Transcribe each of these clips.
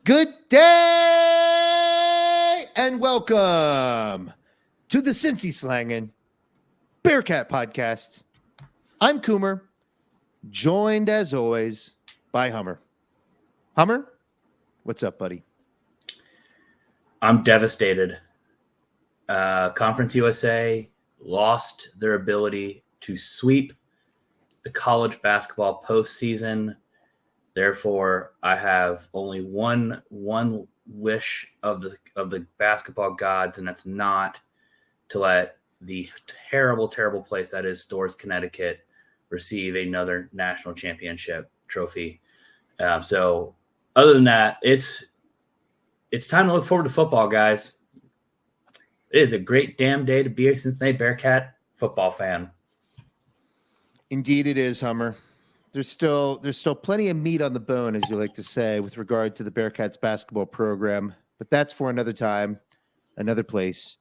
Good day and welcome to the CINCY SLANGIN Bearcat Podcast. I'm Coomer, joined as always by Hummer. Hummer, what's up, buddy? I'm devastated. Conference USA lost their ability to sweep the college basketball postseason. Therefore, I have only one wish of the basketball gods, and that's not to let the terrible place that is Storrs, Connecticut, receive another national championship trophy. So, other than that, it's time to look forward to football, guys. It is a great damn day to be a Cincinnati Bearcat football fan. Indeed, it is, Hummer. There's still plenty of meat on the bone, as you like to say, with regard to the Bearcats basketball program. But that's for another time, another place.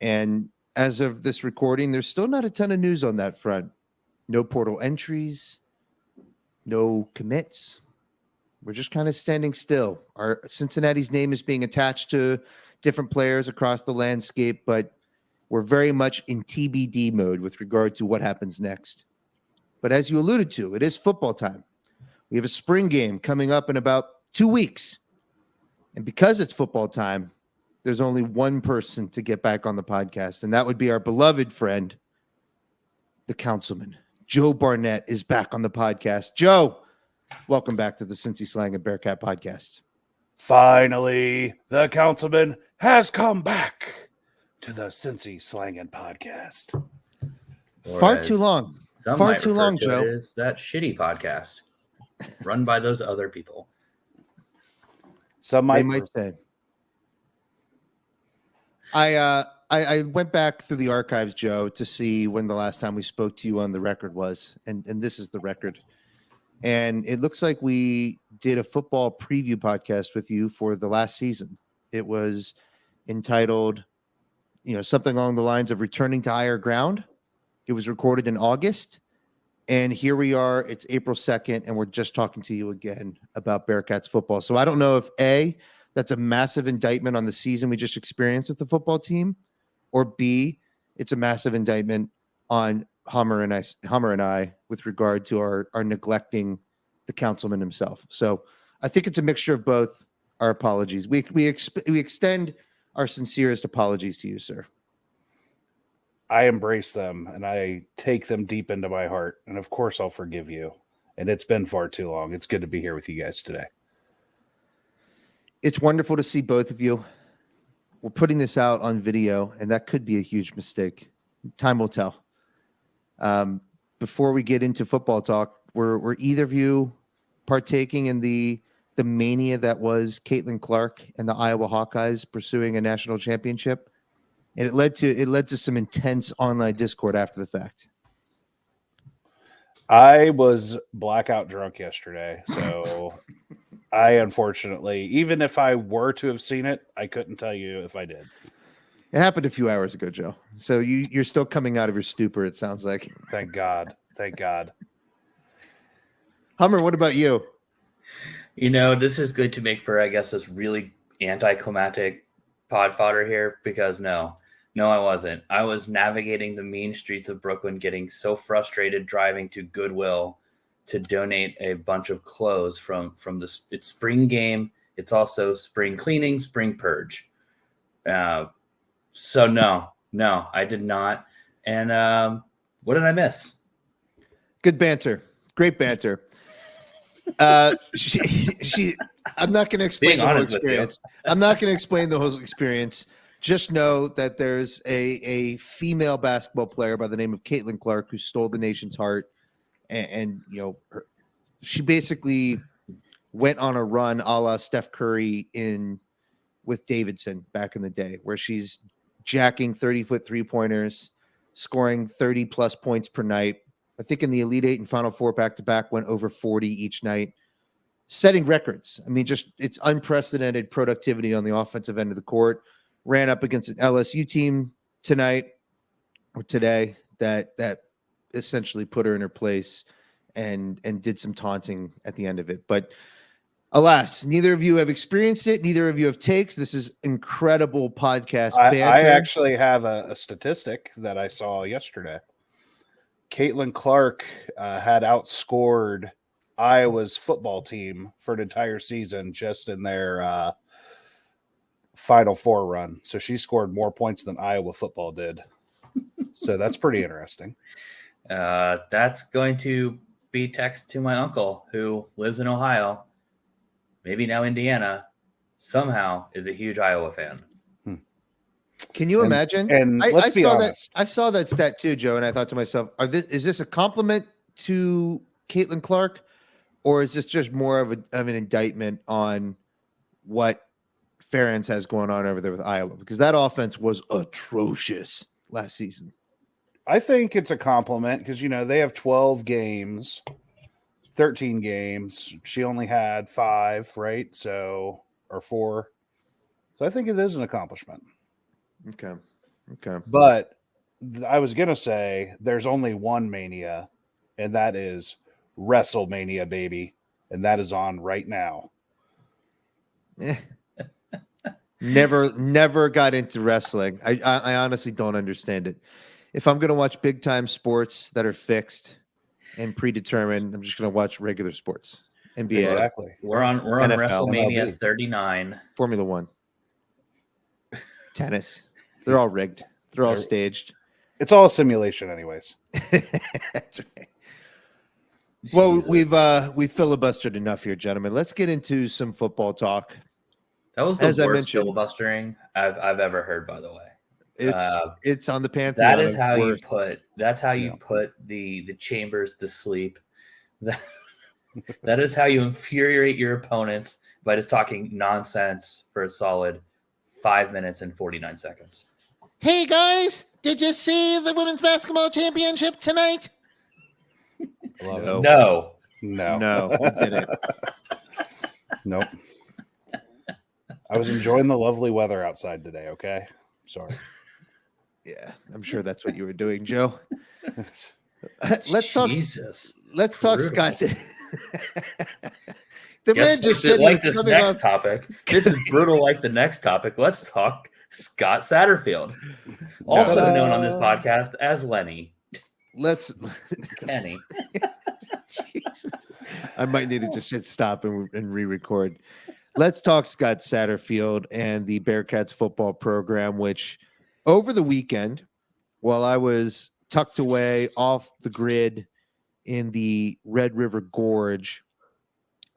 And as of this recording, there's still not a ton of news on that front. No portal entries, no commits. We're just kind of standing still. Our Cincinnati's name is being attached to different players across the landscape, but we're very much in TBD mode with regard to what happens next. But as you alluded to, it is football time. We have a spring game coming up in about 2 weeks. And because it's football time, there's only one person to get back on the podcast, and that would be our beloved friend, the Councilman. Joe Barnett is back on the podcast. Joe, welcome back to the CINCY SLANGIN Bearcat Podcast. Finally, the Councilman has come back to the CINCY SLANGIN Podcast. Far too long. Far too long, Joe. It is that shitty podcast run by those other people. Some might say. I went back through the archives, Joe, to see when the last time we spoke to you on the record was, and this is the record. And it looks like we did a football preview podcast with you for the last season. It was entitled, something along the lines of Returning to Higher Ground. It was recorded in August, and here we are. It's April 2nd, and we're just talking to you again about Bearcats football. So I don't know if A, that's a massive indictment on the season we just experienced with the football team, or B, it's a massive indictment on Hummer and I with regard to our neglecting the Councilman himself. So I think it's a mixture of both. Our apologies. We extend our sincerest apologies to you, sir. I embrace them and I take them deep into my heart. And of course, I'll forgive you. And it's been far too long. It's good to be here with you guys today. It's wonderful to see both of you. We're putting this out on video, and that could be a huge mistake. Time will tell. Before we get into football talk, were either of you partaking in the mania that was Caitlin Clark and the Iowa Hawkeyes pursuing a national championship? And it led to some intense online discord after the fact. I was blackout drunk yesterday, so I unfortunately, even if I were to have seen it, I couldn't tell you if I did. It happened a few hours ago, Joe. So you're still coming out of your stupor, it sounds like. Thank God. Thank God. Hummer, what about you? This is good to make for, I guess, this really anticlimactic pod fodder here, because no, I wasn't. I was navigating the mean streets of Brooklyn, getting so frustrated driving to Goodwill to donate a bunch of clothes from this. It's spring game. It's also spring cleaning, spring purge. So no, I did not. And what did I miss? Good banter. Great banter. She I'm not going to explain the whole experience. I'm not going to explain the whole experience. Just know that there's a female basketball player by the name of Caitlin Clark who stole the nation's heart. And she basically went on a run a la Steph Curry with Davidson back in the day, where she's jacking 30-foot three-pointers, scoring 30-plus points per night. I think in the Elite Eight and Final Four back-to-back went over 40 each night, setting records. I mean, it's unprecedented productivity on the offensive end of the court. Ran up against an LSU team today that essentially put her in her place and did some taunting at the end of it. But Alas, neither of you have experienced it. Neither of you have takes. This is incredible podcast I banter. actually have a statistic that I saw yesterday. Caitlin Clark had outscored Iowa's football team for an entire season just in their Final Four run. So she scored more points than Iowa football did. So that's pretty interesting. That's going to be text to my uncle who lives in Ohio, maybe now Indiana, somehow is a huge Iowa fan. Can you imagine? And let's be honest. I saw that stat too, Joe, and I thought to myself, is this a compliment to Caitlin Clark, or is this just more of an indictment on what Ferentz has going on over there with Iowa? Because that offense was atrocious last season. I think it's a compliment because, they have 12 games, 13 games. She only had 5, right? So, or 4. So I think it is an accomplishment. Okay. But I was going to say there's only one mania, and that is WrestleMania, baby. And that is on right now. Never got into wrestling. I honestly don't understand it. If I'm going to watch big time sports that are fixed and predetermined, I'm just going to watch regular sports. NBA. Exactly. We're on NFL, WrestleMania MLB. 39. Formula One. Tennis. They're all rigged. They're all staged. It's all a simulation anyways. That's right. Well, we've filibustered enough here, gentlemen. Let's get into some football talk. That was the As I worst mentioned, filibustering I've ever heard, by the way. It's on the Pantheon. That is how worst. you put the chambers to sleep. That is how you infuriate your opponents by just talking nonsense for a solid 5 minutes and 49 seconds. Hey guys, did you see the women's basketball championship tonight? No. No, I didn't. Nope. I was enjoying the lovely weather outside today. Okay, sorry. Yeah, I'm sure that's what you were doing, Joe. Let's talk. Let's talk Scott. The man just said like this next topic. This is brutal like the next topic. Let's talk Scott Satterfield, also known on this podcast as Lenny. Kenny. I might need to just hit stop and re-record. Let's talk Scott Satterfield and the Bearcats football program, which over the weekend, while I was tucked away off the grid in the Red River Gorge,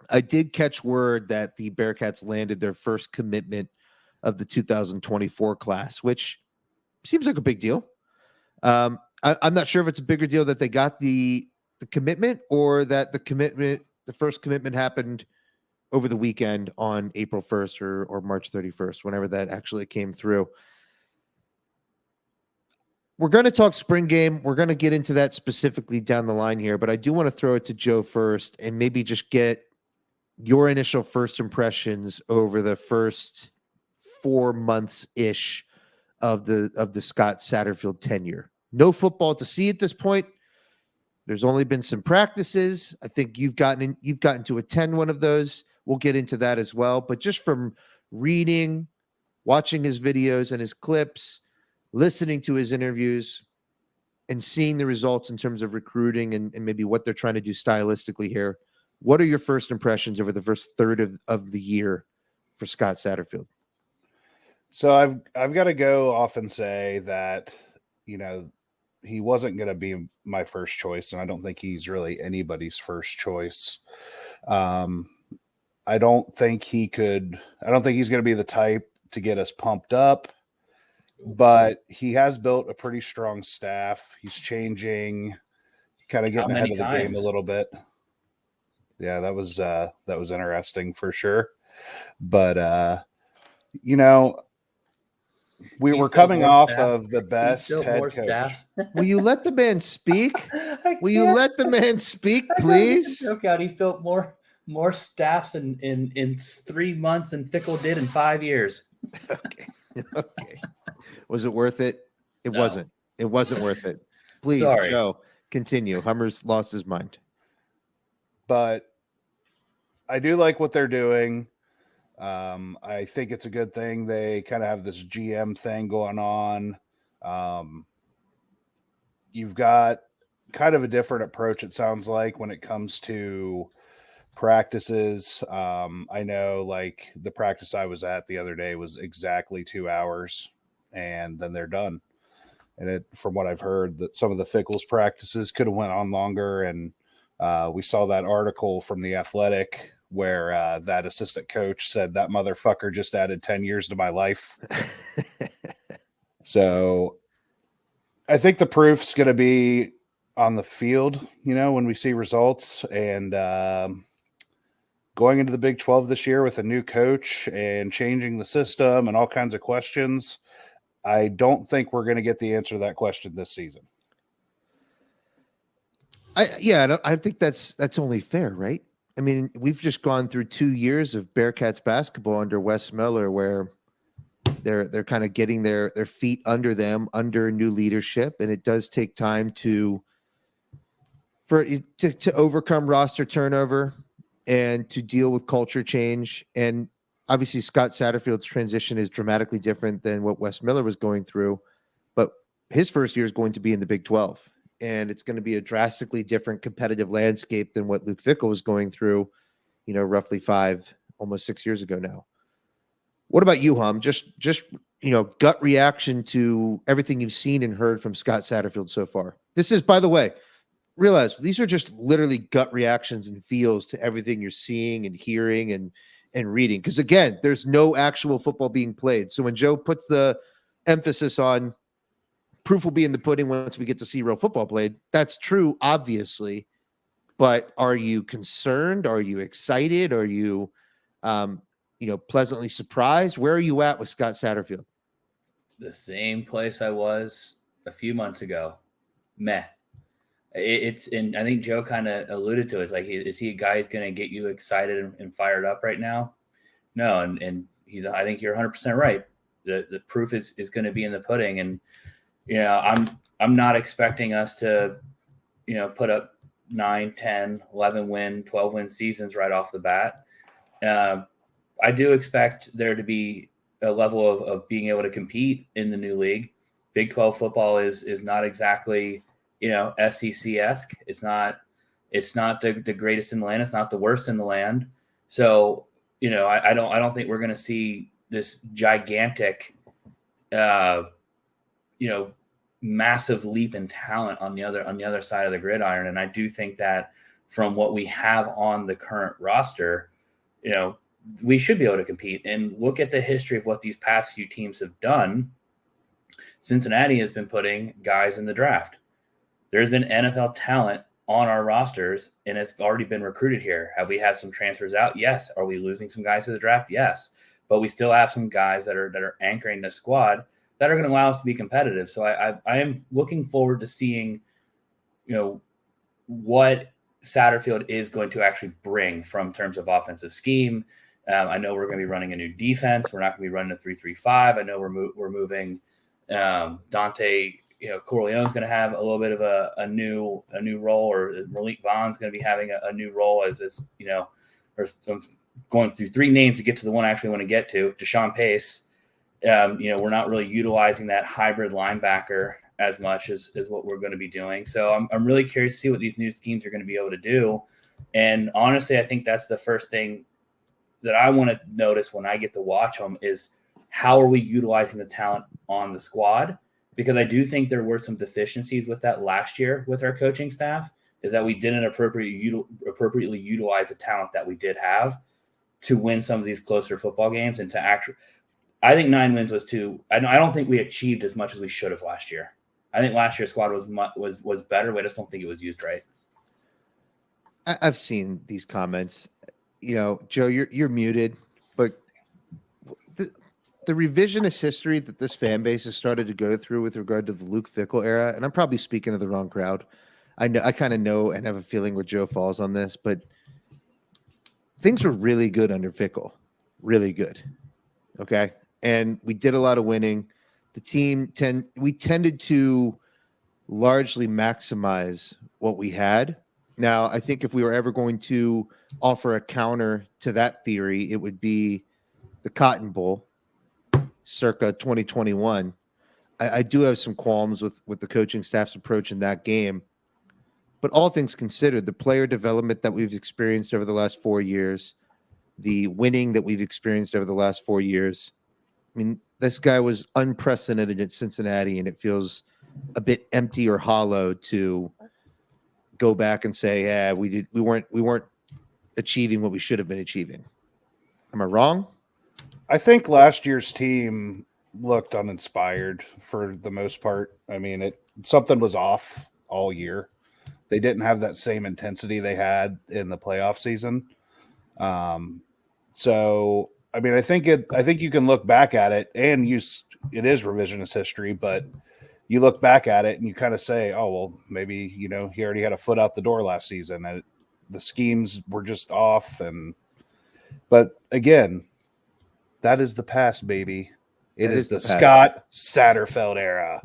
I did catch word that the Bearcats landed their first commitment of the 2024 class, which seems like a big deal. I'm not sure if it's a bigger deal that they got the commitment or that the first commitment happened over the weekend on April 1st or March 31st, whenever that actually came through. We're going to talk spring game. We're going to get into that specifically down the line here, but I do want to throw it to Joe first and maybe just get your initial first impressions over the first 4 months-ish of the Scott Satterfield tenure. No football to see at this point. There's only been some practices. I think you've gotten to attend one of those. We'll get into that as well. But just from reading, watching his videos and his clips, listening to his interviews, and seeing the results in terms of recruiting and maybe what they're trying to do stylistically here, what are your first impressions over the first third of the year for Scott Satterfield? So I've got to go off and say that, he wasn't going to be my first choice, and I don't think he's really anybody's first choice. I don't think he's going to be the type to get us pumped up, but he has built a pretty strong staff. He's changing, kind of getting ahead of the game a little bit. Yeah, that was interesting for sure. But we were coming off of the best head coach. Will you let the man speak? Will you let the man speak, please? Joke out. He's built more staffs in 3 months than Fickle did in 5 years. Okay. Was it worth it? It No. wasn't. It wasn't worth it. Please, Sorry. Joe, continue. Hummer's lost his mind. But I do like what they're doing. I think it's a good thing they kind of have this GM thing going on. You've got kind of a different approach, it sounds like, when it comes to practices. I know, like, the practice I was at the other day was exactly 2 hours, and then they're done. And from what I've heard, that some of the Fickles practices could have went on longer. And we saw that article from The Athletic where that assistant coach said that motherfucker just added 10 years to my life. So I think the proof's going to be on the field, when we see results. And going into the Big 12 this year with a new coach and changing the system and all kinds of questions, I don't think we're going to get the answer to that question this season. I think that's only fair, right? I mean, we've just gone through 2 years of Bearcats basketball under Wes Miller, where they're kind of getting their feet under them under new leadership, and it does take time to overcome roster turnover and to deal with culture change. And obviously, Scott Satterfield's transition is dramatically different than what Wes Miller was going through, but his first year is going to be in the Big 12. And it's going to be a drastically different competitive landscape than what Luke Fickell was going through, roughly almost 6 years ago now. What about you, Hum? Just gut reaction to everything you've seen and heard from Scott Satterfield so far. This is, by the way, realize these are just literally gut reactions and feels to everything you're seeing and hearing and reading. Because again, there's no actual football being played. So when Joe puts the emphasis on proof will be in the pudding once we get to see real football played, that's true, obviously. But are you concerned? Are you excited? Are you, pleasantly surprised? Where are you at with Scott Satterfield? The same place I was a few months ago. Meh. And I think Joe kind of alluded to it. It's like, is he a guy who's going to get you excited and fired up right now? No. And I think you're 100% right. The proof is going to be in the pudding. And, I'm not expecting us to, put up 9, 10, 11 win, 12 win seasons right off the bat. I do expect there to be a level of being able to compete in the new league. Big 12 football is not exactly, SEC-esque. It's not the greatest in the land. It's not the worst in the land. So, I don't think we're going to see this gigantic, massive leap in talent on the other side of the gridiron. And I do think that from what we have on the current roster, we should be able to compete. And look at the history of what these past few teams have done. Cincinnati has been putting guys in the draft. There's been NFL talent on our rosters, and it's already been recruited here. Have we had some transfers out? Yes. Are we losing some guys to the draft? Yes. But we still have some guys that are anchoring the squad that are going to allow us to be competitive. So I am looking forward to seeing, what Satterfield is going to actually bring from terms of offensive scheme. I know we're going to be running a new defense. We're not going to be running a 3-3-5. I know we're moving Dante. Corleone's going to have a little bit of a new role, or Malik Vaughn's going to be having a new role as I'm going through 3 names to get to the one I actually want to get to, Deshaun Pace. We're not really utilizing that hybrid linebacker as much as what we're going to be doing. So I'm really curious to see what these new schemes are going to be able to do. And honestly, I think that's the first thing that I want to notice when I get to watch them is how are we utilizing the talent on the squad? Because I do think there were some deficiencies with that last year with our coaching staff, is that we didn't appropriately utilize the talent that we did have to win some of these closer football games and to actually – I think 9 wins was too. I don't think we achieved as much as we should have last year. I think last year's squad was better, but I just don't think it was used right. I've seen these comments. Joe, you're muted, but the revisionist history that this fan base has started to go through with regard to the Luke Fickell era, and I'm probably speaking to the wrong crowd. I kind of know and have a feeling where Joe falls on this, but things were really good under Fickell, really good. Okay. And we did a lot of winning. We tended to largely maximize what we had. Now, I think if we were ever going to offer a counter to that theory, it would be the Cotton Bowl, circa 2021. I do have some qualms with the coaching staff's approach in that game. But all things considered, the player development that we've experienced over the last 4 years, the winning that we've experienced over the last 4 years, I mean, this guy was unprecedented at Cincinnati, and it feels a bit empty or hollow to go back and say, yeah, we weren't achieving what we should have been achieving. Am I wrong? I think last year's team looked uninspired for the most part. I mean, something was off all year. They didn't have that same intensity they had in the playoff season. So, I mean, I think you can look back at it and it is revisionist history, but you look back at it and you kind of say, oh, well, maybe, he already had a foot out the door last season and the schemes were just off. But again, that is the past, baby. It is the Scott Satterfield era.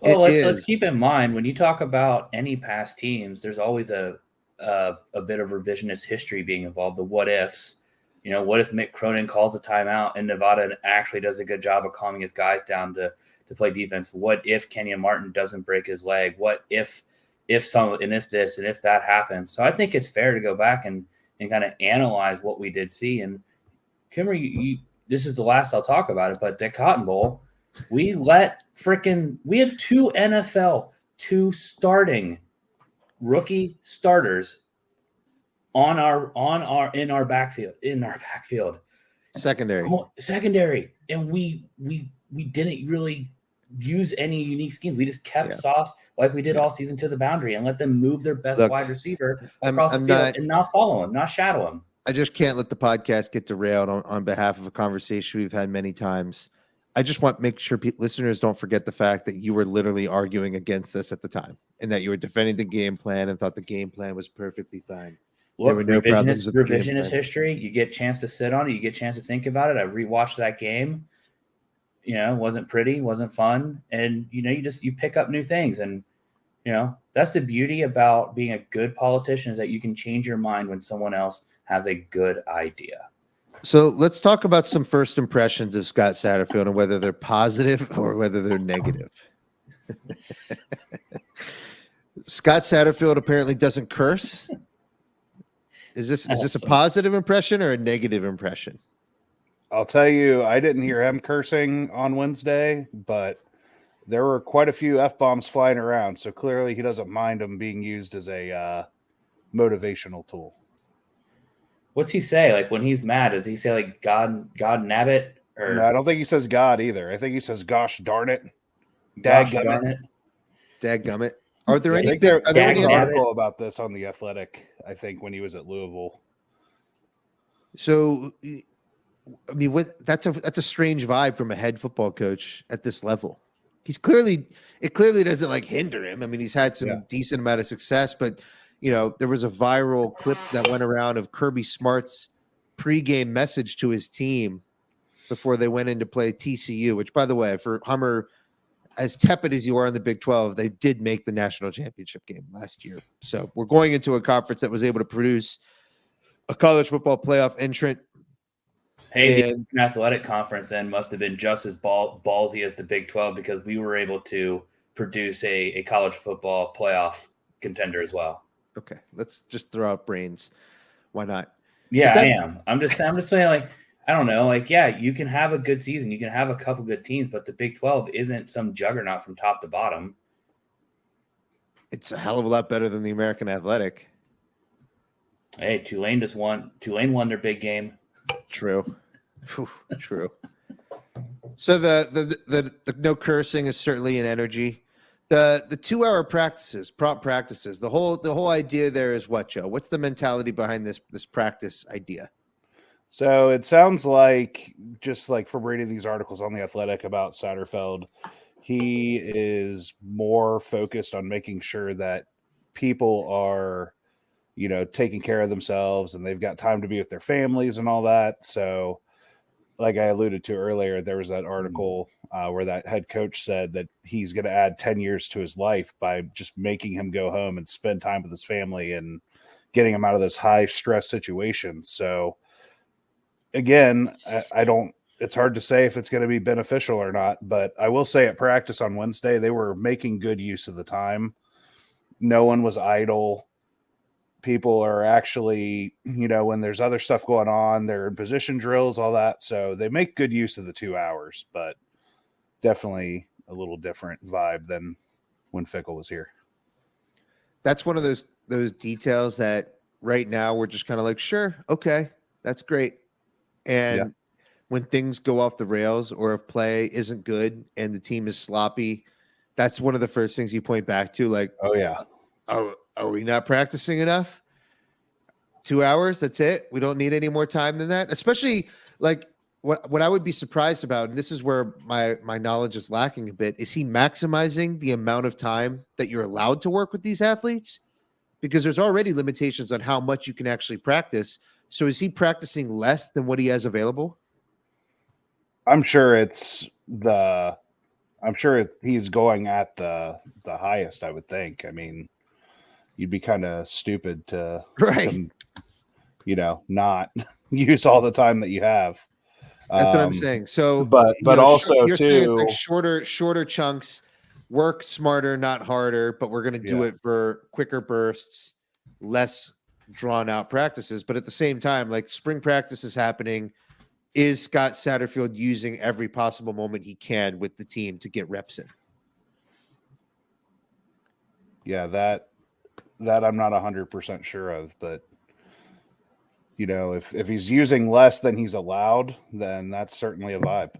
Well, let's keep in mind when you talk about any past teams, there's always a bit of revisionist history being involved. The what ifs, what if Mick Cronin calls a timeout and Nevada actually does a good job of calming his guys down to play defense? What if Kenyon Martin doesn't break his leg? What if this and if that happens? So I think it's fair to go back and kind of analyze what we did see. And Kimmer, this is the last I'll talk about it, but the Cotton Bowl, we had two starting rookie starters in our backfield. Secondary. And we didn't really use any unique schemes. We just kept sauce like we did all season to the boundary and let them move their best wide receiver across the field and not follow him, not shadow him. I just can't let the podcast get derailed on behalf of a conversation we've had many times. I just want to make sure listeners don't forget the fact that you were literally arguing against this at the time and that you were defending the game plan and thought the game plan was perfectly fine. Look, there were no revisionist history. You get a chance to sit on it. You get a chance to think about it. I rewatched that game. It wasn't pretty, wasn't fun. And, you pick up new things. And, that's the beauty about being a good politician is that you can change your mind when someone else has a good idea. So let's talk about some first impressions of Scott Satterfield and whether they're positive or whether they're negative. Scott Satterfield apparently doesn't curse. Is this a positive impression or a negative impression? I'll tell you, I didn't hear him cursing on Wednesday, but there were quite a few F-bombs flying around. So clearly he doesn't mind them being used as a motivational tool. What's he say? Like when he's mad, does he say like God nabbit? Or no, I don't think he says God either. I think he says gosh darn it. Dadgummit. Are there any article about this on The Athletic, I think, when he was at Louisville. So I mean, that's a strange vibe from a head football coach at this level. It clearly doesn't like hinder him. I mean, he's had some decent amount of success, but there was a viral clip that went around of Kirby Smart's pregame message to his team before they went in to play TCU, which, by the way, for Hummer, as tepid as you are in the Big 12, they did make the national championship game last year. So we're going into a conference that was able to produce a college football playoff entrant. Hey, the athletic conference then must have been just as ballsy as the Big 12 because we were able to produce a college football playoff contender as well. Okay, let's just throw out brains. Why not? Yeah, I am. I'm just saying, like, I don't know. Like, yeah, you can have a good season. You can have a couple good teams, but the Big 12 isn't some juggernaut from top to bottom. It's a hell of a lot better than the American Athletic. Hey, Tulane won their big game. True. True. So the no cursing is certainly an energy. The 2-hour prompt practices, the whole idea there is what, Joe? What's the mentality behind this practice idea? So it sounds like, just like from reading these articles on The Athletic about Satterfield, he is more focused on making sure that people are, taking care of themselves and they've got time to be with their families and all that. So like I alluded to earlier, there was that article where that head coach said that he's going to add 10 years to his life by just making him go home and spend time with his family and getting him out of those high stress situations. So again, I don't, it's hard to say if it's going to be beneficial or not, but I will say at practice on Wednesday, they were making good use of the time. No one was idle. People are actually, when there's other stuff going on, they're in position drills, all that. So they make good use of the 2 hours, but definitely a little different vibe than when Fickle was here. That's one of those details that right now we're just kind of like, sure, okay, that's great. And when things go off the rails or if play isn't good and the team is sloppy, that's one of the first things you point back to. Like, oh yeah, are we not practicing enough? 2 hours, that's it. We don't need any more time than that. Especially like what I would be surprised about, and this is where my knowledge is lacking a bit, is he maximizing the amount of time that you're allowed to work with these athletes? Because there's already limitations on how much you can actually practice. So is he practicing less than what he has available? I'm sure he's going at the highest, I would think. I mean, you'd be kind of stupid to not use all the time that you have. That's what I'm saying. So, but also you're too, saying like shorter chunks, work smarter, not harder, but we're going to do it for quicker bursts, less drawn out practices. But at the same time, like spring practice is happening. Is Scott Satterfield using every possible moment he can with the team to get reps in? Yeah, that I'm not 100% sure of, but if he's using less than he's allowed, then that's certainly a vibe.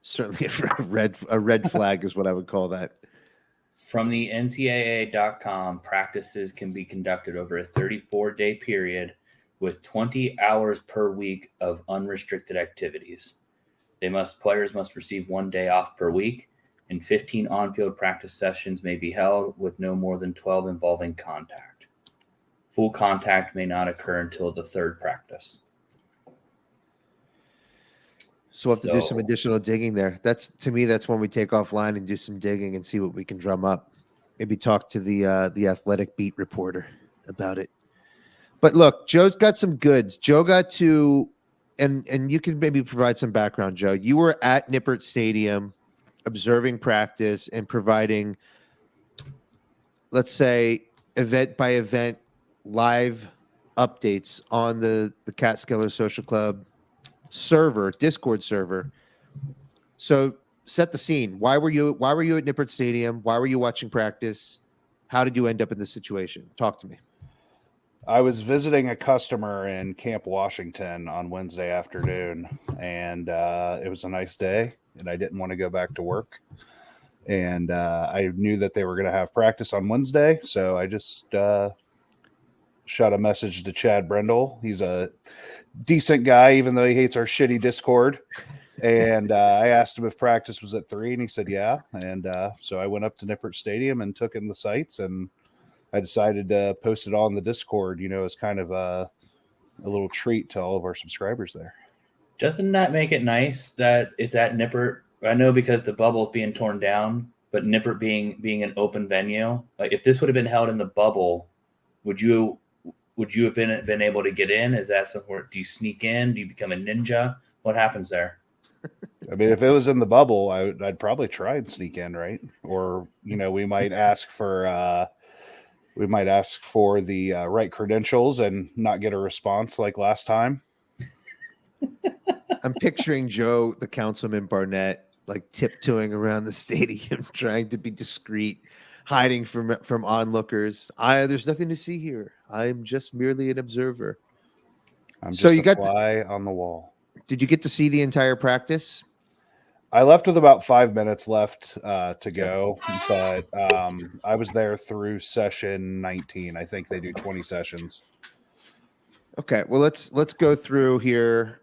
Certainly a red flag is what I would call that. From the NCAA.com, practices can be conducted over a 34-day period with 20 hours per week of unrestricted activities. Players must receive 1 day off per week, and 15 on-field practice sessions may be held with no more than 12 involving contact. Full contact may not occur until the third practice. So we'll have to do some additional digging there. That's when we take offline and do some digging and see what we can drum up. Maybe talk to the athletic beat reporter about it. But look, Joe's got some goods. Joe got to, and you can maybe provide some background, Joe. You were at Nippert Stadium observing practice and providing, let's say, event by event live updates on the Catskiller Social Club server, Discord server. So set the scene. Why were you at Nippert Stadium? Why were you watching practice? How did you end up in this situation? Talk to me. I was visiting a customer in Camp Washington on Wednesday afternoon, and it was a nice day, and I didn't want to go back to work. And I knew that they were going to have practice on Wednesday, so I just shot a message to Chad Brendel. He's a decent guy, even though he hates our shitty Discord. And I asked him if practice was at 3, and he said, yeah. And so I went up to Nippert Stadium and took in the sights, and I decided to post it on the Discord, as kind of a little treat to all of our subscribers there. Doesn't that make it nice that it's at Nippert? I know because the bubble is being torn down, but Nippert being an open venue, like if this would have been held in the bubble, would you have been able to get in? Is that somewhere? Do you sneak in? Do you become a ninja? What happens there? I mean, if it was in the bubble, I'd probably try and sneak in, right? Or we might ask for the right credentials and not get a response like last time. I'm picturing Joe, the Councilman Barnett, like tiptoeing around the stadium, trying to be discreet, hiding from onlookers. There's nothing to see here. I'm just merely an observer. I'm just a fly on the wall. Did you get to see the entire practice? I left with about 5 minutes left to go, but I was there through session 19. I think they do 20 sessions. Okay, well let's go through here.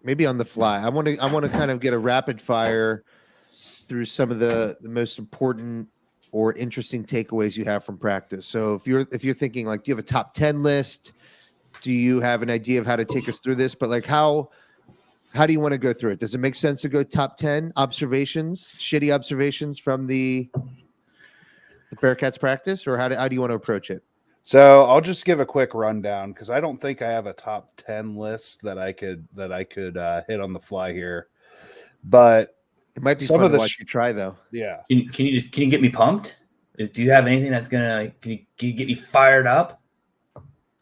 Maybe on the fly. I want to kind of get a rapid fire through some of the most important or interesting takeaways you have from practice. So if you're thinking like, do you have a top 10 list? Do you have an idea of how to take us through this? But like how How do you want to go through it? Does it make sense to go top 10 observations, shitty observations from the Bearcats practice, or how do you want to approach it? So I'll just give a quick rundown because I don't think I have a top 10 list that I could hit on the fly here. But It might be some fun of to the watch you try, though. yeah. Can you get me pumped? Do you have anything that's can you get me fired up?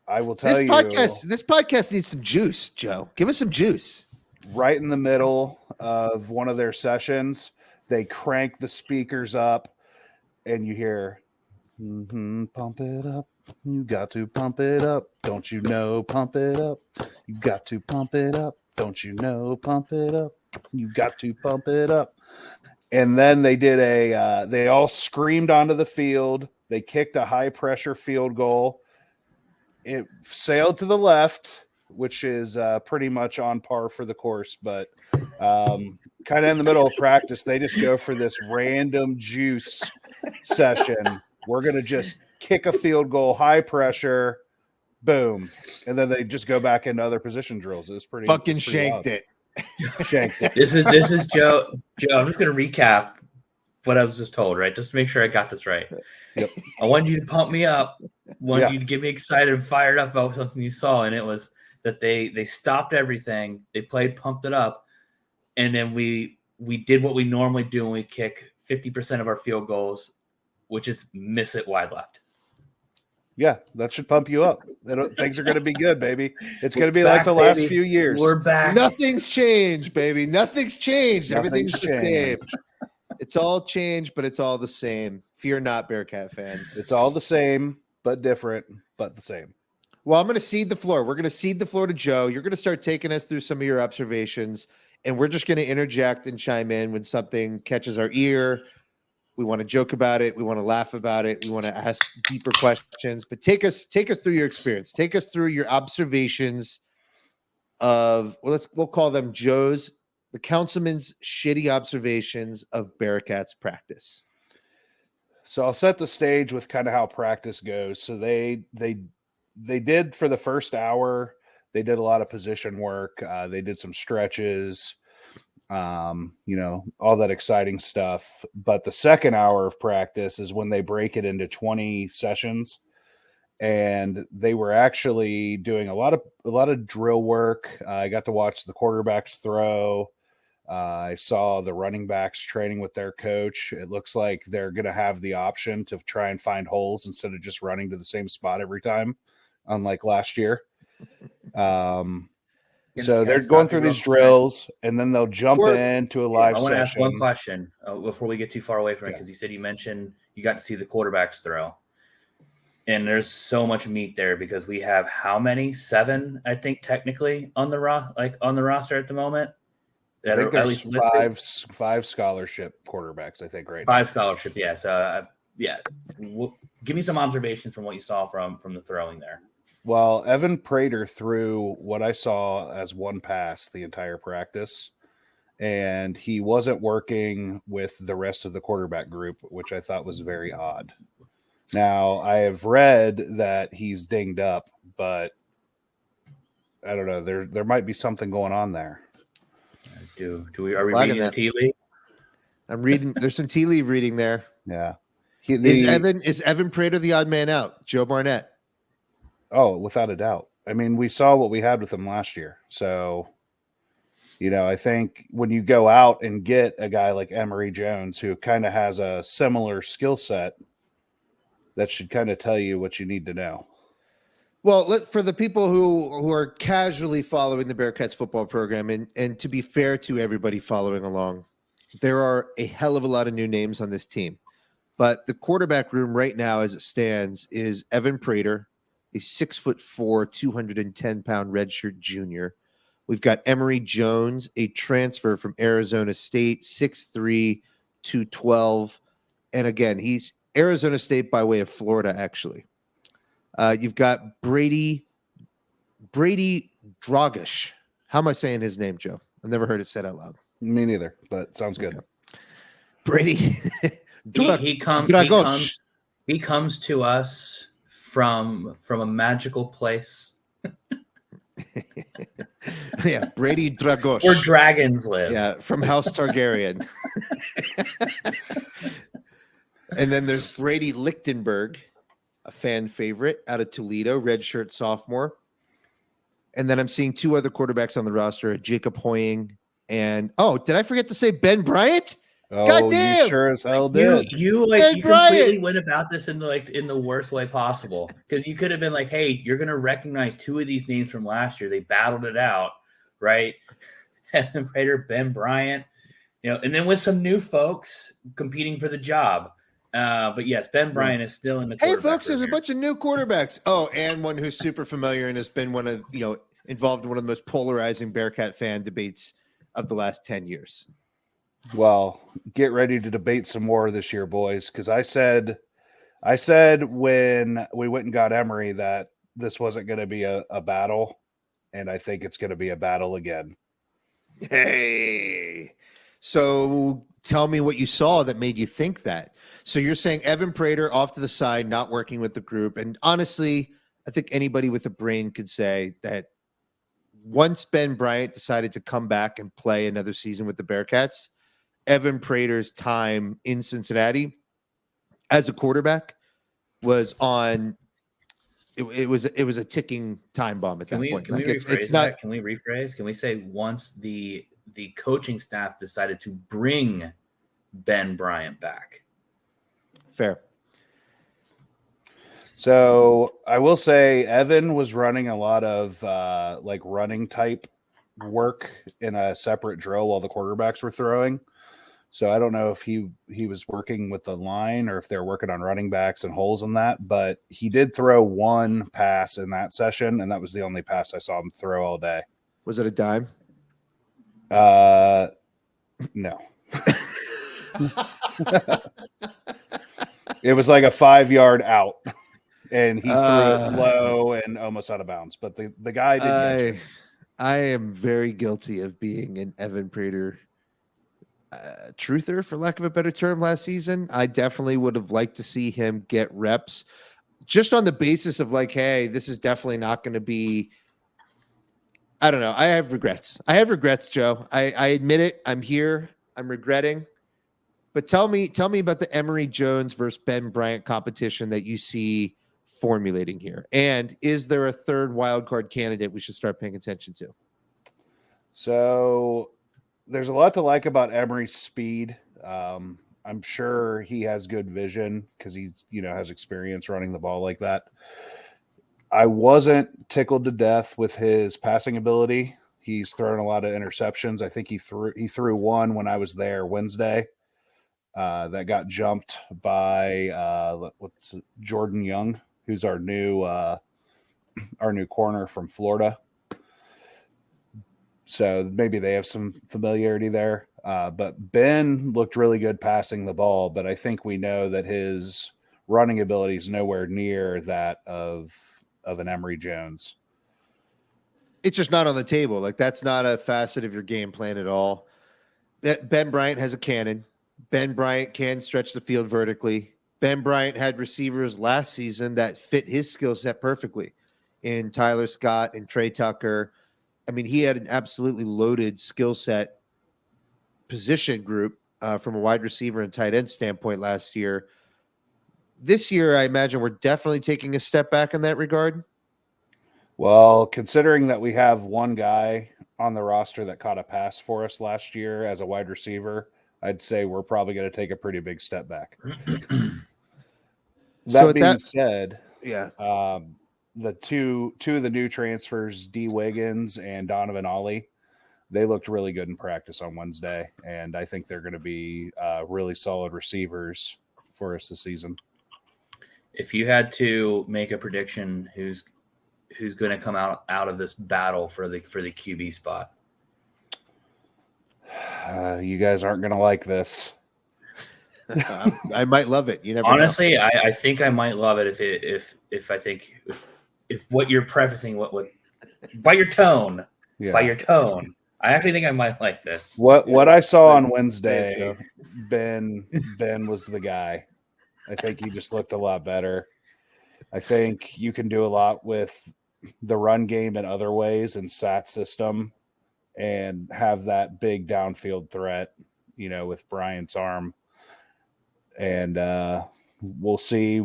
I will tell This you, podcast needs some juice, Joe. Give us some juice. right in the middle of one of their sessions, they crank the speakers up and you hear, pump it up. You got to pump it up. Don't you know, pump it up. You got to pump it up. Don't you know, pump it up. You got to pump it up. And then they did they all screamed onto the field. They kicked a high pressure field goal. It sailed to the left, which is pretty much on par for the course, but kind of in the middle of practice, they just go for this random juice session. We're going to just kick a field goal, high pressure, boom. And then they just go back into other position drills. It was pretty Fucking wild. shanked it. Shanked it. This is Joe. Joe, I'm just gonna recap what I was just told, right? Just to make sure I got this right. Yep. I wanted you to pump me up, wanted you to get me excited and fired up about something you saw, and it was that they stopped everything, they played, pumped it up, and then we did what we normally do when we kick 50% of our field goals, which is miss it wide left. Yeah, that should pump you up. Things are going to be good, baby. It's going to be Back, like the last baby. few years. We're back. Nothing's changed, baby. Nothing's changed. Everything's Nothing's the same. changed. It's all changed, but it's all the same. Fear not, Bearcat fans. It's all the same, but different, but the same. Well, I'm going to cede the floor. We're going to cede the floor to Joe. You're going to start taking us through some of your observations, and we're just going to interject and chime in when something catches our ear. We want to joke about it. We want to laugh about it. We want to ask deeper questions. But take us through your experience. Take us through your observations of we'll call them the councilman's shitty observations of Bearcats practice. So I'll set the stage with kind of how practice goes. So they did for the first hour, they did a lot of position work. They did some stretches, all that exciting stuff. But the second hour of practice is when they break it into 20 sessions. And they were actually doing a lot of drill work. I got to watch the quarterbacks throw. I saw the running backs training with their coach. It looks like they're going to have the option to try and find holes instead of just running to the same spot every time, unlike last year. So they're going through these drills, and then they'll jump into a live session. I want to ask one question before we get too far away from it, because you said you mentioned you got to see the quarterbacks throw. And there's so much meat there because we have how many? 7, I think, technically on the roster at the moment. I think there's five scholarship quarterbacks, I think, right 5 now. scholarship, yes. Give me some observations from what you saw from the throwing there. Well, Evan Prater threw what I saw as one pass the entire practice, and he wasn't working with the rest of the quarterback group, which I thought was very odd. Now, I have read that he's dinged up, but I don't know. There might be something going on there. Are we reading the tea leaf? I'm reading. There's some tea leaf reading there. Yeah. Is Evan Prater the odd man out? Joe Barnett. Oh, without a doubt. I mean, we saw what we had with him last year. So, I think when you go out and get a guy like Emory Jones, who kind of has a similar skill set, that should kind of tell you what you need to know. Well, for the people who are casually following the Bearcats football program, and to be fair to everybody following along, there are a hell of a lot of new names on this team. But the quarterback room right now, as it stands, is Evan Prater, a 6'4", 210-pound redshirt junior. We've got Emory Jones, a transfer from Arizona State, 6'3", 212. And again, he's Arizona State by way of Florida, actually. You've got Brady Dragish. How am I saying his name, Joe? I've never heard it said out loud. Me neither, but sounds good. Okay. Brady. He comes to us from a magical place. Yeah, Brady Dragosh. Where dragons live. Yeah, from House Targaryen. And then there's Brady Lichtenberg, a fan favorite out of Toledo, redshirt sophomore. And then I'm seeing two other quarterbacks on the roster, Jacob Hoying and did I forget to say Ben Bryant? Oh, Goddamn! you sure as hell You did. you Ben completely Bryant! went about this in the worst way possible, because you could have been like, hey, you're gonna recognize two of these names from last year. They battled it out, right? Raider Ben Bryant, and then with some new folks competing for the job. But yes, Ben Bryant is still in the. Hey, folks, there's a bunch of new quarterbacks. Oh, and one who's super familiar and has been involved in one of the most polarizing Bearcat fan debates of the last 10 years. Well, get ready to debate some more this year, boys, because I said when we went and got Emory that this wasn't going to be a battle, and I think it's going to be a battle again. Hey, so tell me what you saw that made you think that. So you're saying Evan Prater off to the side, not working with the group. And honestly, I think anybody with a brain could say that once Ben Bryant decided to come back and play another season with the Bearcats, Evan Prater's time in Cincinnati as a quarterback was on. It was a ticking time bomb at that point. Can we rephrase that? Can we rephrase? Can we say once the coaching staff decided to bring Ben Bryant back? Fair. So I will say Evan was running a lot of running type work in a separate drill while the quarterbacks were throwing. So I don't know if he was working with the line or if they're working on running backs and holes in that, but he did throw one pass in that session, and that was the only pass I saw him throw all day. Was it a dime? No. It was like a 5-yard out, and he threw it low and almost out of bounds. But the guy did. I am very guilty of being an Evan Prater truther, for lack of a better term, last season. I definitely would have liked to see him get reps just on the basis of like, hey, this is definitely not going to be, I don't know. I have regrets, Joe. I admit it. I'm here. I'm regretting. But tell me about the Emory Jones versus Ben Bryant competition that you see formulating here. And is there a third wild card candidate we should start paying attention to? So there's a lot to like about Emory's speed. I'm sure he has good vision because he's, has experience running the ball like that. I wasn't tickled to death with his passing ability. He's thrown a lot of interceptions. I think he threw one when I was there Wednesday that got jumped by Jordan Young, who's our new corner from Florida. So maybe they have some familiarity there. But Ben looked really good passing the ball, but I think we know that his running ability is nowhere near that of an Emory Jones. It's just not on the table. Like, that's not a facet of your game plan at all. Ben Bryant has a cannon. Ben Bryant can stretch the field vertically. Ben Bryant had receivers last season that fit his skill set perfectly in Tyler Scott and Trey Tucker. I mean, he had an absolutely loaded skill set position group from a wide receiver and tight end standpoint last year. This year, I imagine we're definitely taking a step back in that regard. Well, considering that we have one guy on the roster that caught a pass for us last year as a wide receiver, I'd say we're probably going to take a pretty big step back. That being said, yeah. The two of the new transfers, D. Wiggins and Donovan Ollie, they looked really good in practice on Wednesday, and I think they're going to be really solid receivers for us this season. If you had to make a prediction, who's going to come out of this battle for the QB spot? You guys aren't going to like this. I might love it. You never honestly know. I think I might love it if what you're prefacing what by your tone I actually think I might like this. What I saw on Wednesday, Ben was the guy. I think he just looked a lot better. I think you can do a lot with the run game in other ways and SAT system and have that big downfield threat, with Bryant's arm. And we'll see,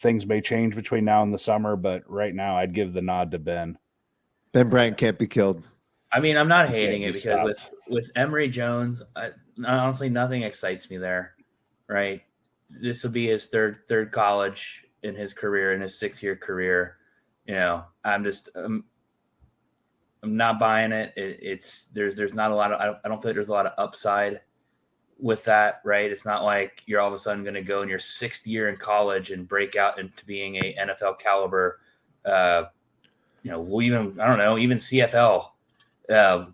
things may change between now and the summer, but right now I'd give the nod to Ben. Ben Bryant can't be killed. I mean, I'm not He hating can't it be because stopped. with Emory Jones, honestly, nothing excites me there, right? This will be his third college in his career, in his 6-year career. I'm not buying it. There's not a lot of, I don't feel like there's a lot of upside with that, right? It's not like you're all of a sudden going to go in your 6th year in college and break out into being a NFL caliber, even CFL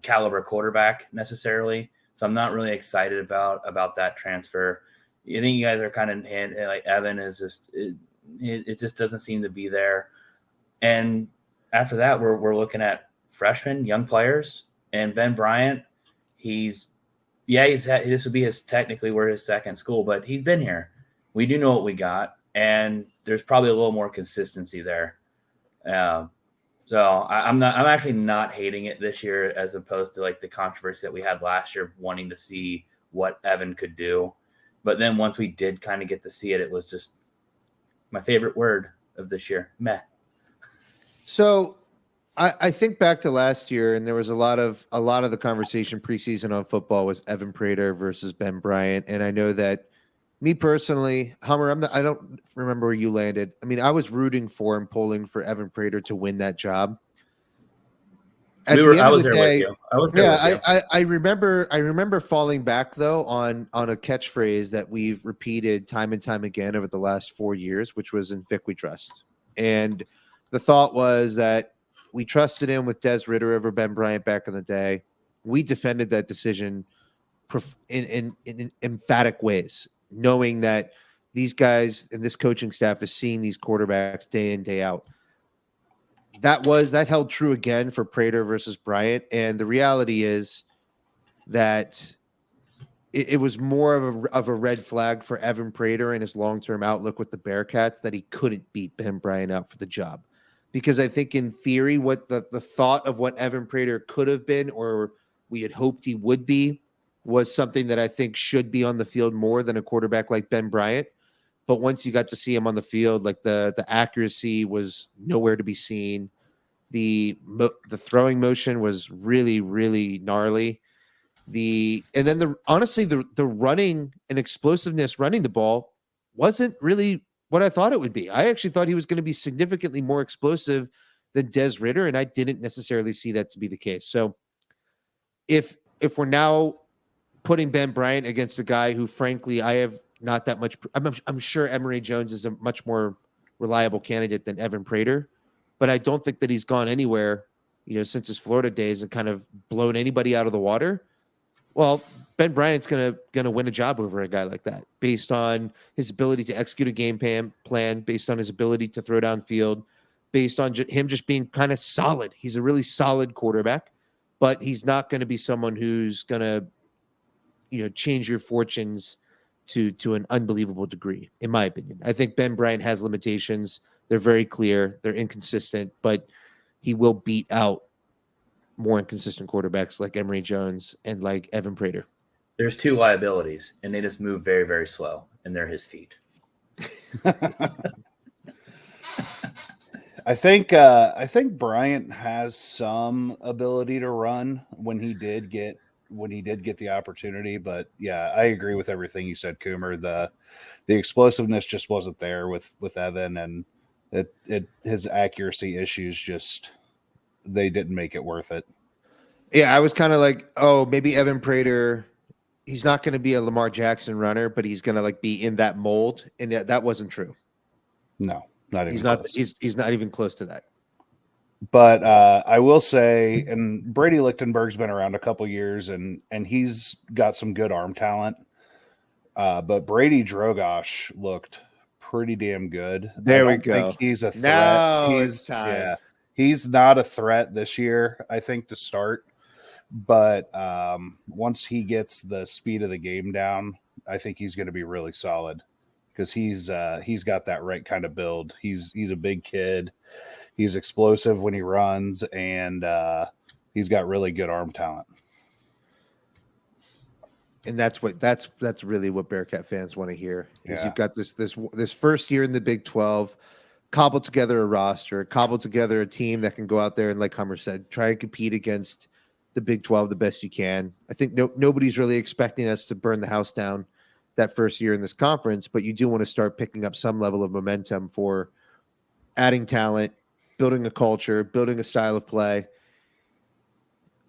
caliber quarterback necessarily. So I'm not really excited about that transfer. I think you guys are kind of like Evan is just it just doesn't seem to be there. And after that, we're looking at freshmen, young players, and Ben Bryant. This would be technically we're his second school, but he's been here. We do know what we got, and there's probably a little more consistency there. So I'm actually not hating it this year as opposed to like the controversy that we had last year of wanting to see what Evan could do. But then once we did kind of get to see it, it was just my favorite word of this year, meh. So I think back to last year, and there was a lot of the conversation preseason on football was Evan Prater versus Ben Bryant. And I know that me personally, Hummer, I don't remember where you landed. I mean, I was rooting for and polling for Evan Prater to win that job. I was there with you. I remember falling back though on a catchphrase that we've repeated time and time again over the last 4 years, which was "In Vic we trust." And the thought was that we trusted him with Des Ridder over Ben Bryant back in the day. We defended that decision in emphatic ways, knowing that these guys and this coaching staff is seeing these quarterbacks day in, day out. That held true again for Prater versus Bryant. And the reality is that it was more of a red flag for Evan Prater and his long-term outlook with the Bearcats that he couldn't beat Ben Bryant out for the job. Because I think in theory, what the thought of what Evan Prater could have been, or we had hoped he would be, was something that I think should be on the field more than a quarterback like Ben Bryant. But once you got to see him on the field, like the accuracy was nowhere to be seen. The throwing motion was really, really gnarly. Honestly, the running and explosiveness running the ball wasn't really what I thought it would be. I actually thought he was going to be significantly more explosive than Des Ridder, and I didn't necessarily see that to be the case. So if we're now putting Ben Bryant against a guy who, frankly, I have not that much. I'm sure Emory Jones is a much more reliable candidate than Evan Prater, but I don't think that he's gone anywhere, since his Florida days and kind of blown anybody out of the water. Well, Ben Bryant's gonna win a job over a guy like that, based on his ability to execute a game plan, based on his ability to throw downfield, based on him just being kind of solid. He's a really solid quarterback, but he's not going to be someone who's going to, change your fortunes to an unbelievable degree, in my opinion. I think Ben Bryant has limitations. They're very clear. They're inconsistent, but he will beat out more inconsistent quarterbacks like Emory Jones and like Evan Prater. There's 2 liabilities, and they just move very, very slow, and they're his feet. I think Bryant has some ability to run when he did get the opportunity, but yeah, I agree with everything you said, Coomer. The explosiveness just wasn't there with Evan, and his accuracy issues they didn't make it worth it. Yeah, I was kind of like, oh, maybe Evan Prater, he's not going to be a Lamar Jackson runner, but he's going to be in that mold, and that wasn't true. No, not even. He's not even close to that. But I will say, and Brady Lichtenberg's been around a couple years, and he's got some good arm talent. But Brady Drogosh looked pretty damn good. There we go. Think he's a threat. Now it's time. Yeah, he's not a threat this year, I think, to start. But once he gets the speed of the game down, I think he's going to be really solid, because he's got that right kind of build. He's a big kid. He's explosive when he runs, and he's got really good arm talent. And that's really what Bearcat fans want to hear. Is Yeah. you've got this first year in the Big 12, cobbled together a roster, cobbled together a team that can go out there and, like Hummer said, try and compete against the Big 12 the best you can. I think nobody's really expecting us to burn the house down that first year in this conference, but you do want to start picking up some level of momentum for adding talent, building a culture, building a style of play.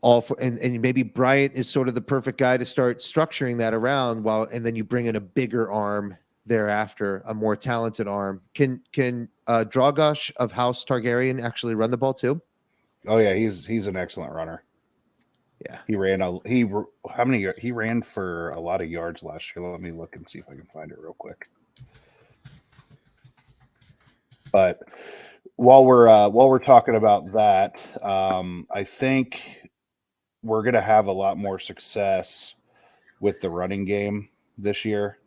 And maybe Bryant is sort of the perfect guy to start structuring that around and then you bring in a bigger arm thereafter, a more talented arm. Can Dragosh of House Targaryen actually run the ball too? Oh yeah, he's an excellent runner. Yeah, he ran for a lot of yards last year. Let me look and see if I can find it real quick. But while we're talking about that, I think we're going to have a lot more success with the running game this year.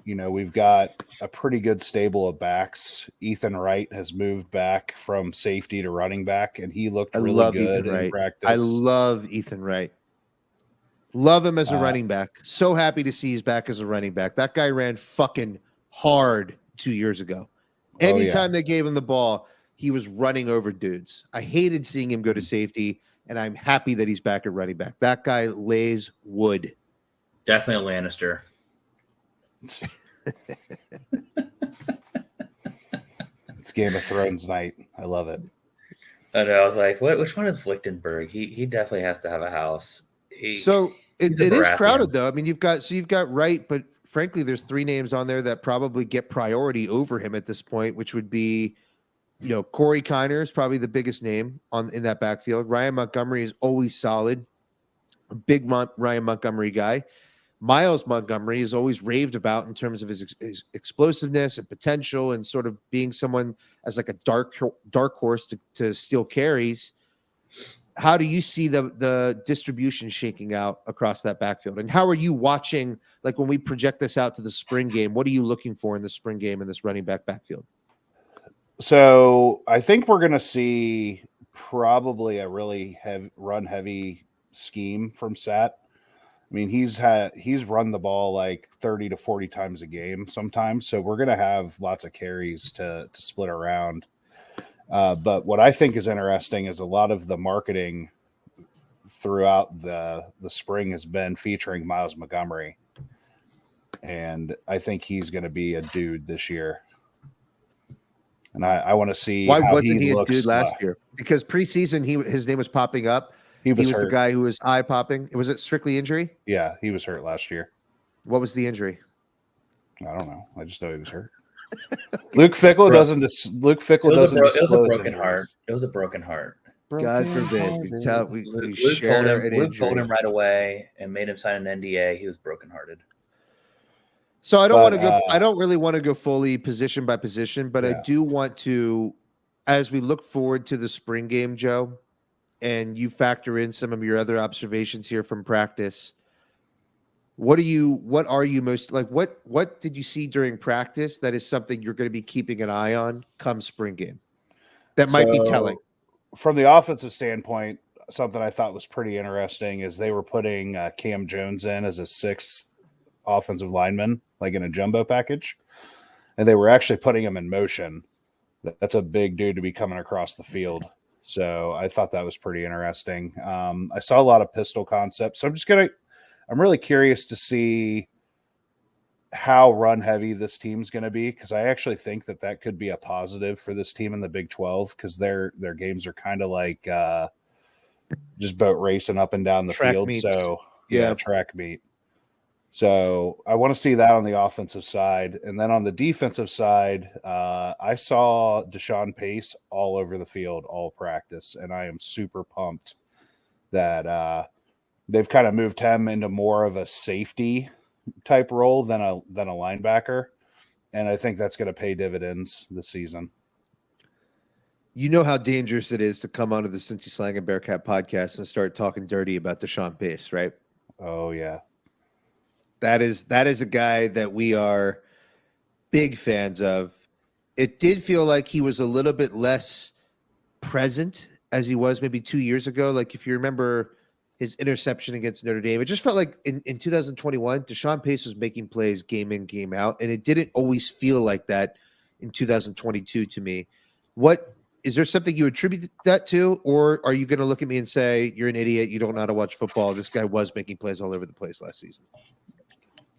You know, we've got a pretty good stable of backs. Ethan Wright has moved back from safety to running back, and he looked really good in practice. I love Ethan Wright. Love him as a running back. So happy to see he's back as a running back. That guy ran fucking hard 2 years ago. Anytime they gave him the ball, he was running over dudes. I hated seeing him go to safety, and I'm happy that he's back at running back. That guy lays wood. Definitely a Lannister. It's Game of Thrones night. I love it. I know. I was like, "What? Which one is Lichtenberg? He definitely has to have a house." It is crowded though. I mean, you've got Wright, but frankly, there's 3 names on there that probably get priority over him at this point, which would be, Corey Kiner is probably the biggest name in that backfield. Ryan Montgomery is always solid. A big Ryan Montgomery guy. Miles Montgomery is always raved about in terms of his explosiveness and potential and sort of being someone as like a dark horse to steal carries. How do you see the distribution shaking out across that backfield? And how are you watching, like when we project this out to the spring game, what are you looking for in the spring game in this running backfield? So I think we're going to see probably a really run-heavy scheme from Sat. I mean, he's run the ball like 30 to 40 times a game sometimes. So we're going to have lots of carries to split around. But what I think is interesting is a lot of the marketing throughout the spring has been featuring Miles Montgomery. And I think he's going to be a dude this year. And I want to see why how wasn't he a looks dude last year? Because preseason his name was popping up. He was the guy who was eye popping. Was it strictly injury? Yeah, he was hurt last year. What was the injury? I don't know. I just know he was hurt. Luke Fickle doesn't. Luke Fickle doesn't. It was a broken heart. It was a broken heart. God forbid. Luke told him right away and made him sign an NDA. He was brokenhearted. So I don't want to go. I don't really want to go fully position by position, but I do want to, as we look forward to the spring game, Joe, and you factor in some of your other observations here from practice. What are you most like? What did you see during practice that is something you're going to be keeping an eye on come spring game? That might be telling. From the offensive standpoint, something I thought was pretty interesting is they were putting Cam Jones in as a 6th offensive lineman, like in a jumbo package, and they were actually putting him in motion. That's a big dude to be coming across the field. So I thought that was pretty interesting. I saw a lot of pistol concepts. So I'm really curious to see how run heavy this team's going to be, because I actually think that could be a positive for this team in the Big 12, because their games are kind of like just boat racing up and down the track field. meets. So track meet. So I want to see that on the offensive side. And then on the defensive side, I saw Deshaun Pace all over the field, all practice. And I am super pumped that they've kind of moved him into more of a safety type role than a linebacker. And I think that's going to pay dividends this season. You know how dangerous it is to come onto the CINCY SLANGIN Bearcat podcast and start talking dirty about Deshaun Pace, right? Oh, yeah. That is a guy that we are big fans of. It did feel like he was a little bit less present as he was maybe 2 years ago. Like if you remember his interception against Notre Dame, it just felt like in 2021, Deshaun Pace was making plays game in, game out, and it didn't always feel like that in 2022 to me. What is there something you attribute that to, or are you going to look at me and say you're an idiot, you don't know how to watch football? This guy was making plays all over the place last season.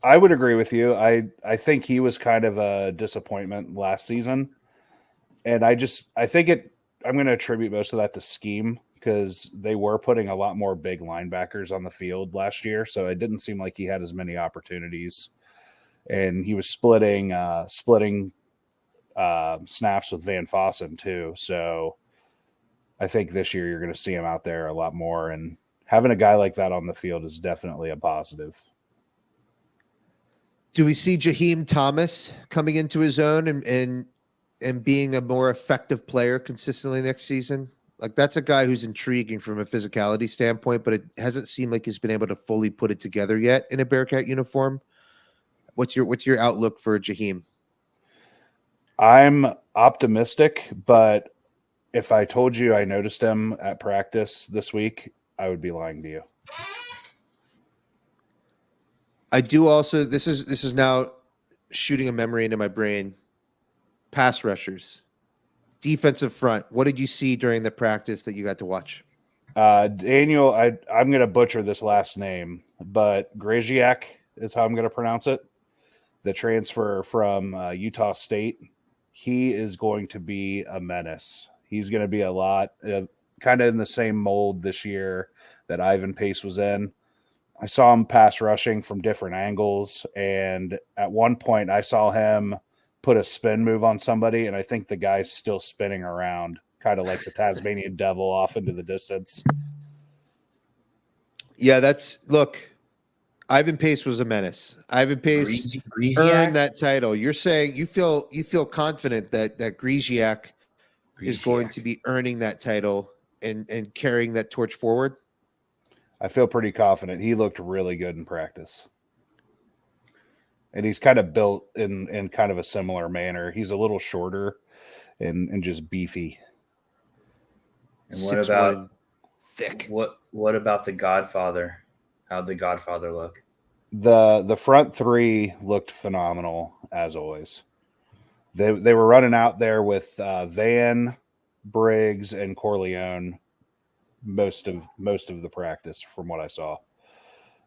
I would agree with you. I think he was kind of a disappointment last season. And I'm going to attribute most of that to scheme because they were putting a lot more big linebackers on the field last year. So it didn't seem like he had as many opportunities. And he was splitting snaps with Van Fossen too. So I think this year you're going to see him out there a lot more. And having a guy like that on the field is definitely a positive. Do we see Jaheim Thomas coming into his own and being a more effective player consistently next season? Like that's a guy who's intriguing from a physicality standpoint, but it hasn't seemed like he's been able to fully put it together yet in a Bearcat uniform. What's your outlook for Jaheim? I'm optimistic, but if I told you I noticed him at practice this week, I would be lying to you. I do also. This is now shooting a memory into my brain. Pass rushers, defensive front. What did you see during the practice that you got to watch? Daniel, I'm going to butcher this last name, but Graziak is how I'm going to pronounce it. The transfer from Utah State. He is going to be a menace. He's going to be a lot, kind of in the same mold this year that Ivan Pace was in. I saw him pass rushing from different angles, and at one point I saw him put a spin move on somebody, and I think the guy's still spinning around, kind of like the Tasmanian devil off into the distance. Yeah, look, Ivan Pace was a menace. Ivan Pace earned that title. You're saying you feel confident that Graziak is going to be earning that title and carrying that torch forward? I feel pretty confident. He looked really good in practice. And he's kind of built in kind of a similar manner. He's a little shorter and just beefy. And what about thick? What about the Godfather? How'd the Godfather look? The front three looked phenomenal as always. They were running out there with Van, Briggs, and Corleone most of the practice from what I saw.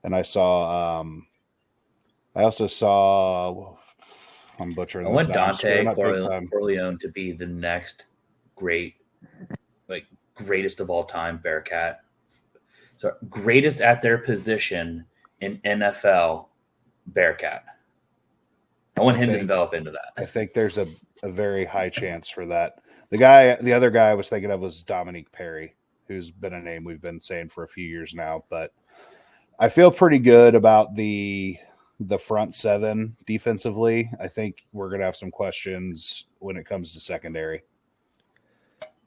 And I also saw I'm butchering. I want Dante Corleone to be the next greatest of all time Bearcat. So greatest at their position in NFL Bearcat. I want him to develop into that. I think there's a very high chance for that. The other guy I was thinking of was Dominique Perry, who's been a name we've been saying for a few years now. But I feel pretty good about the front seven defensively. I think we're going to have some questions when it comes to secondary.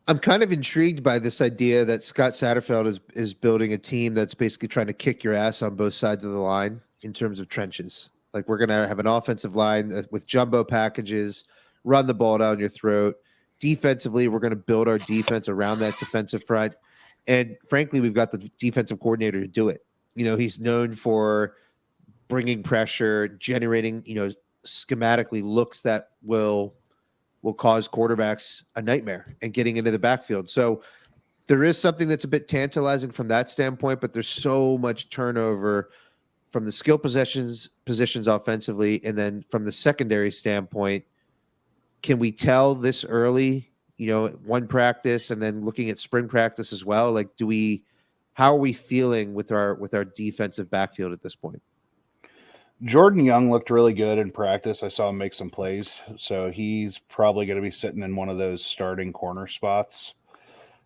I'm kind of intrigued by this idea that Scott Satterfield is building a team that's basically trying to kick your ass on both sides of the line in terms of trenches. Like we're going to have an offensive line with jumbo packages, run the ball down your throat. Defensively, we're going to build our defense around that defensive front. And frankly, we've got the defensive coordinator to do it. You know, he's known for bringing pressure, generating, schematically looks that will cause quarterbacks a nightmare and getting into the backfield. So there is something that's a bit tantalizing from that standpoint, but there's so much turnover from the skill positions offensively. And then from the secondary standpoint, can we tell this early, one practice and then looking at spring practice as well? Like, how are we feeling with our defensive backfield at this point? Jordan Young looked really good in practice. I saw him make some plays. So he's probably going to be sitting in one of those starting corner spots.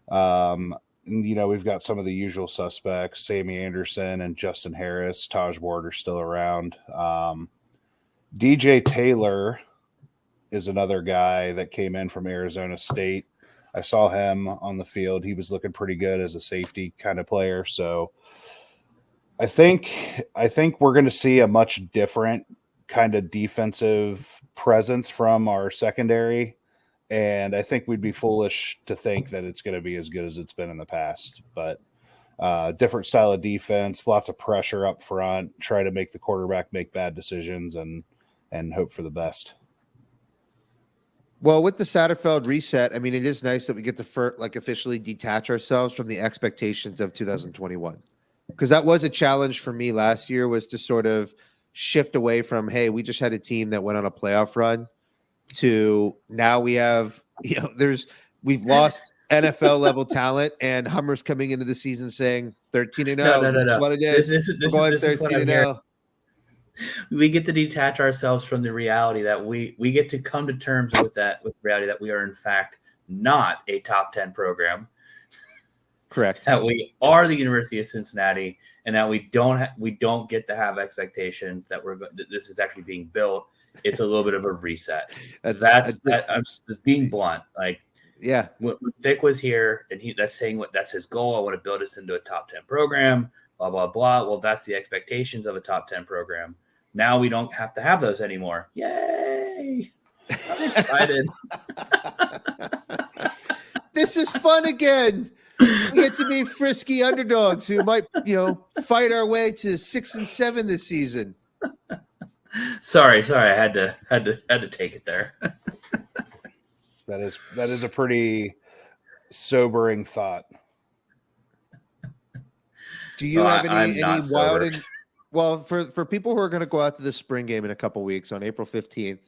We've got some of the usual suspects, Sammy Anderson and Justin Harris. Taj Ward are still around. DJ Taylor is another guy that came in from Arizona State. I saw him on the field. He was looking pretty good as a safety kind of player. So I think we're going to see a much different kind of defensive presence from our secondary. And I think we'd be foolish to think that it's going to be as good as it's been in the past. But different style of defense, lots of pressure up front, try to make the quarterback make bad decisions and hope for the best. Well, with the Satterfield reset, I mean, it is nice that we get to officially detach ourselves from the expectations of 2021, because that was a challenge for me last year, was to sort of shift away from, hey, we just had a team that went on a playoff run, to now we have, we've lost NFL level talent, and Hummer's coming into the season saying 13-0. No. This is what it is. This We're going is what I'm 13-0. We get to detach ourselves from the reality that we get to come to terms with the reality that we are in fact not a top 10 program. Correct. That we are the University of Cincinnati, and that we don't get to have expectations that this is actually being built. It's a little bit of a reset. I'm just being blunt. Like, yeah, when Vic was here, and that's his goal. I want to build us into a top 10 program. Blah blah blah. Well, that's the expectations of a top 10 program. Now we don't have to have those anymore. Yay! I'm excited. This is fun again. We get to be frisky underdogs who might, fight our way to 6 and 7 this season. Sorry. I had to take it there. That is a pretty sobering thought. Do you have any wild? Well, for people who are going to go out to the spring game in a couple weeks on April 15th,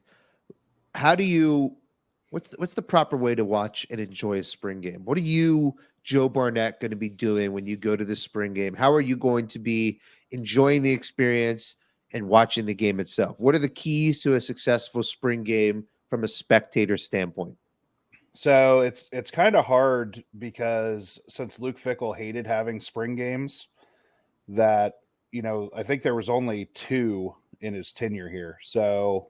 what's the proper way to watch and enjoy a spring game? What are you, Joe Barnett, going to be doing when you go to the spring game? How are you going to be enjoying the experience and watching the game itself? What are the keys to a successful spring game from a spectator standpoint? So it's kind of hard, because since Luke Fickell hated having spring games, that, I think there was only 2 in his tenure here. So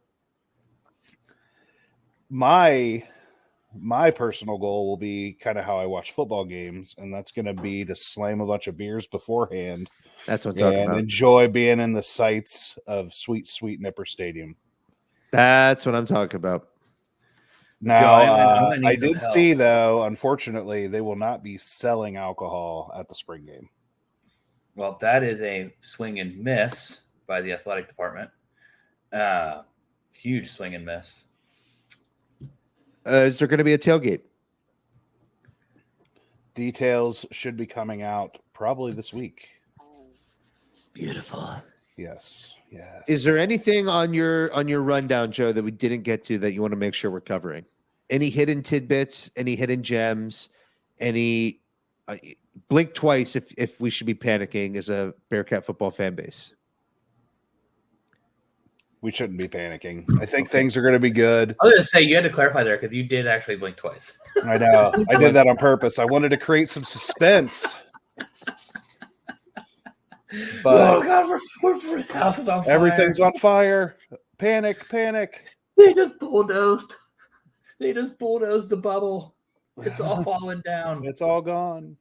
my personal goal will be kind of how I watch football games, and that's going to be to slam a bunch of beers beforehand. That's what I'm talking about. Enjoy being in the sights of sweet, sweet Nipper Stadium. That's what I'm talking about. Now, Joe, I did see, though, unfortunately, they will not be selling alcohol at the spring game. Well, that is a swing and miss by the athletic department. Huge swing and miss. Is there going to be a tailgate? Details should be coming out probably this week. Beautiful. Yes. Is there anything on your rundown, Joe, that we didn't get to that you want to make sure we're covering? Any hidden tidbits? Any hidden gems? Any blink twice if we should be panicking as a Bearcat football fan base? We shouldn't be panicking. I think things are going to be good. I was going to say, you had to clarify there, because you did actually blink twice. I know. I did that on purpose. I wanted to create some suspense. But oh God, we're house is on fire. Everything's on fire. Panic. They just bulldozed the bubble. It's all falling down. It's all gone.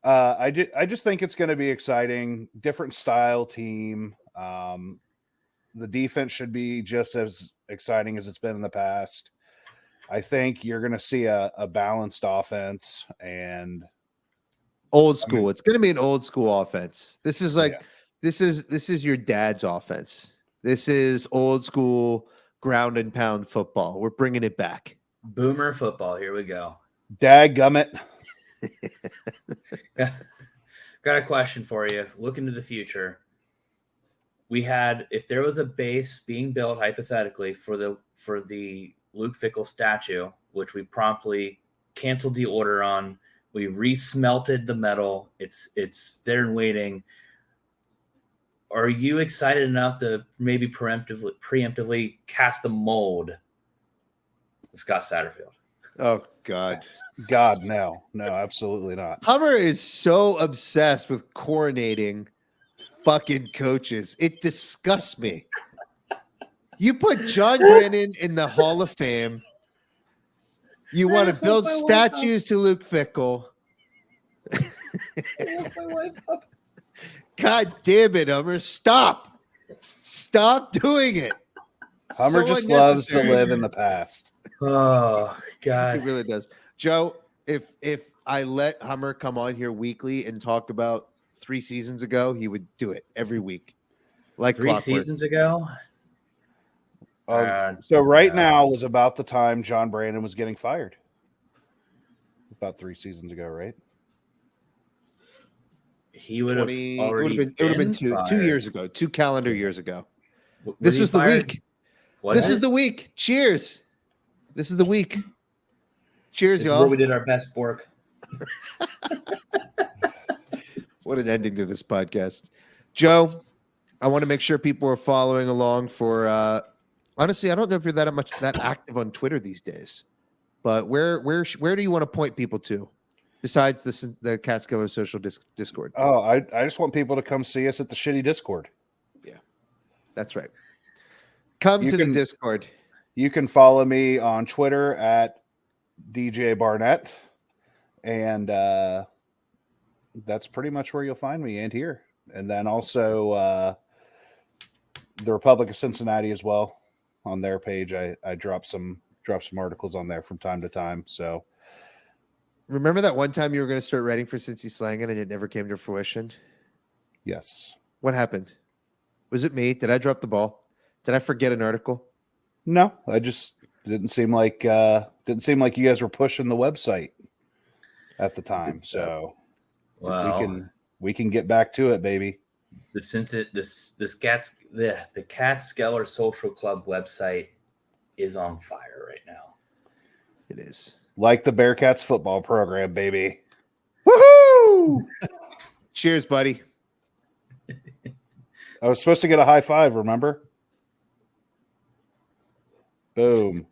I just think it's going to be exciting. Different style team. The defense should be just as exciting as it's been in the past. I think you're going to see a balanced offense and old school. It's going to be an old school offense. This is this is your dad's offense. This is old school ground and pound football. We're bringing it back. Boomer football. Here we go. Dadgummit. Got a question for you. Look into the future. If there was a base being built hypothetically for the Luke Fickell statue, which we promptly canceled the order on, we resmelted the metal. It's there and waiting. Are you excited enough to maybe preemptively cast the mold of Scott Satterfield? Oh God, no, absolutely not. Hummer is so obsessed with coronating fucking coaches. It disgusts me. You put John Brennan in the Hall of Fame. You want to build statues to Luke Fickell. God damn it, Hummer. Stop doing it. Hummer just loves to live in the past. Oh It God. really does. Joe, if I let Hummer come on here weekly and talk about 3 seasons ago, he would do it every week. Like 3 clockwork. seasons ago. So right no. now was about the time John Brandon was getting fired. About 3 seasons ago, right? He would have 20 already it would have been two fired. years ago, 2 calendar years ago. Was This he was the fired? week. Was This it? is the week. Cheers. This is the week. Cheers, This is y'all. where we did our best work. What an ending to this podcast. Joe, I want to make sure people are following along for honestly, I don't know if you're that active on Twitter these days. But where do you want to point people to besides the Catskiller social Discord? Oh, I just want people to come see us at the shitty Discord. Yeah. That's right. Come You to the can- Discord. You can follow me on Twitter at DJ Barnett, and that's pretty much where you'll find me, and here, and then also the Republic of Cincinnati as well on their page. I drop some articles on there from time to time. So Remember that one time you were going to start writing for CINCY SLANGIN and it never came to fruition? yes, What happened? Was it me? Did I drop the ball? Did I forget an article? no, I just didn't seem like you guys were pushing the website at the time. So Well, we can get back to it, baby. the Catskeller Social Club website is on fire right now. It is. Like the Bearcats football program, baby. Woohoo! Cheers, buddy. I was supposed to get a high five, remember? Boom.